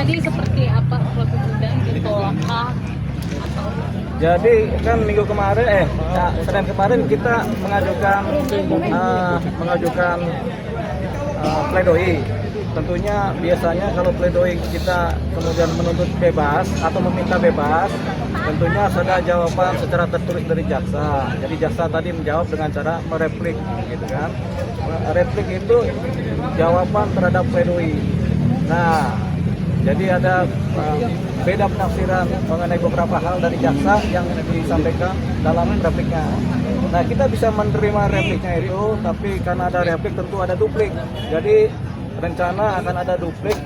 tadi seperti apa prosedur dan ditolak atau Jadi kan minggu kemarin, Senin kemarin kita mengajukan pledoi. Tentunya biasanya kalau pledoi kita kemudian menuntut bebas atau meminta bebas, tentunya ada jawaban secara tertulis dari jaksa. Jadi jaksa tadi menjawab dengan cara mereplik, gitu kan? Replik itu jawaban terhadap pledoi. Nah, jadi ada beda penafsiran mengenai beberapa hal dari jaksa yang disampaikan dalam repliknya. Nah, kita bisa menerima repliknya itu, tapi karena ada replik tentu ada duplik. Jadi rencana akan ada duplik.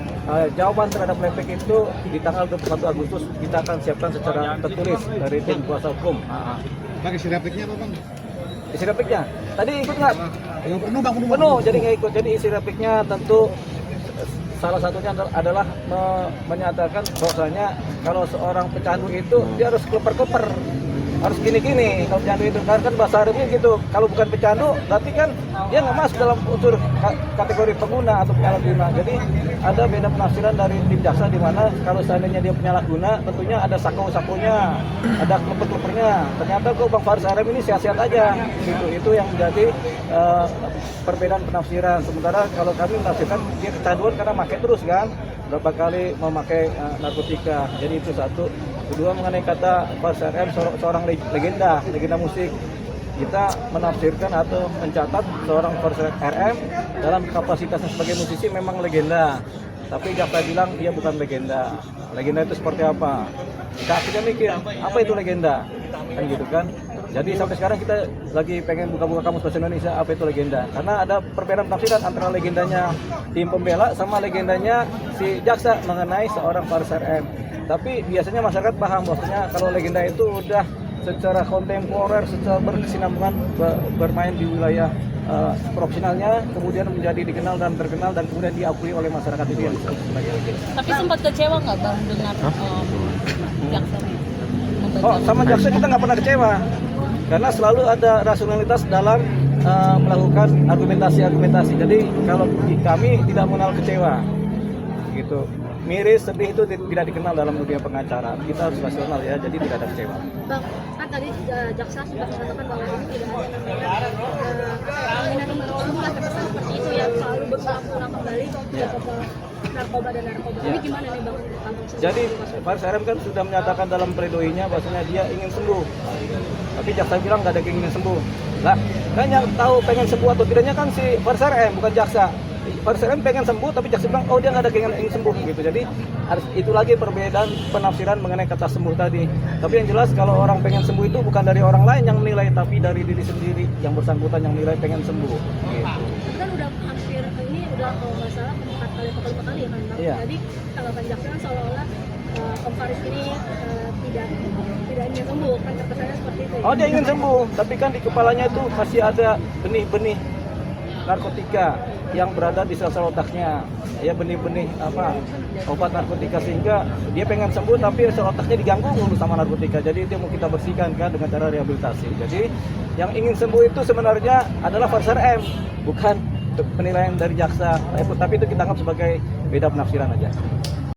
Jawaban terhadap replik itu di tanggal 21 Agustus kita akan siapkan secara tertulis dari tim kuasa hukum. Bang, isi repliknya apa, Bang? Isi repliknya tadi ikut nggak? Penuh, Bang, Penuh, jadi nggak ikut. Jadi isi repliknya tentu salah satunya adalah menyatakan bahwasanya kalau seorang pecandu itu dia harus kleper-kleper, harus gini-gini. Kalau pecandu itu kan bahasa Arabnya gitu. Kalau bukan pecandu berarti kan dia nggak masuk dalam unsur kategori pengguna atau penyalahguna. Jadi ada beda penafsiran dari tim jaksa di mana kalau seandainya dia penyalahguna tentunya ada sako-sakonya, ada kleper-klepernya. Ternyata kok Bang Faris Arem ini sehat-sehat aja gitu. Itu yang menjadi perbedaan penafsiran. Sementara kalau kami menafsirkan dia kecanduan karena pakai terus kan, berapa kali memakai narkotika. Jadi itu satu. Kedua, mengenai kata Faris RM seorang legenda musik. Kita menafsirkan atau mencatat seorang Faris RM dalam kapasitasnya sebagai musisi memang legenda. Tapi jaksa bilang dia bukan legenda. Legenda itu seperti apa? Kita akhirnya mikir, apa itu legenda? Kan gitu kan. Jadi sampai sekarang kita lagi pengen buka-buka kamus bahasa Indonesia apa itu legenda. Karena ada perbedaan penafsiran antara legendanya tim pembela sama legendanya si jaksa mengenai seorang Faris RM. Tapi biasanya masyarakat paham bahwasanya kalau legenda itu udah secara kontemporer, secara berkesinambungan bermain di wilayah profesionalnya, kemudian menjadi dikenal dan terkenal dan kemudian diakui oleh masyarakat itu yang sebagai legenda. tapi sempat kecewa nggak Bang dengar jaksa Sama jaksa kita nggak pernah kecewa karena selalu ada rasionalitas dalam melakukan argumentasi. Jadi kalau kami tidak mengenal kecewa, gitu. Miris, sedih itu tidak dikenal dalam dunia pengacara. Kita harus rasional ya, jadi tidak ada kecewa. Bang, kan tadi jaksa sudah mengatakan bahwa ini tidak ada namanya jumlah terkesan seperti itu ya, selalu berulang kembali ke narkoba dan narkoba. Ini gimana nih Bang? Jadi Faris RM kan sudah menyatakan dalam pledoinya bahwasanya dia ingin sembuh. Tapi jaksa bilang nggak ada keinginan sembuh. Lah, kan yang tahu pengen sembuh atau tidaknya kan si Faris RM, bukan jaksa. Faris RM pengen sembuh, tapi jaksa bilang, oh dia nggak ada keinginan ingin sembuh gitu. Jadi itu lagi perbedaan penafsiran mengenai kata sembuh tadi. Tapi yang jelas kalau orang pengen sembuh itu bukan dari orang lain yang menilai, tapi dari diri sendiri yang bersangkutan yang menilai pengen sembuh. Gitu. Kan udah hampir ini udah kalau nggak salah kelima kali ya kan Bang. Iya. Jadi tanggapan jaksa kan seolah-olah Om Faris ini tidak ingin sembuh, kan kesannya seperti itu. Ya? Oh dia ingin sembuh, tapi kan di kepalanya itu masih ada benih-benih narkotika yang berada di sel-sel otaknya, ya benih-benih obat narkotika, sehingga dia pengen sembuh tapi sel otaknya diganggu dulu sama narkotika. Jadi itu yang mau kita bersihkan kan dengan cara rehabilitasi. Jadi yang ingin sembuh itu sebenarnya adalah Faris RM, bukan penilaian dari jaksa, tapi itu kita anggap sebagai beda penafsiran aja.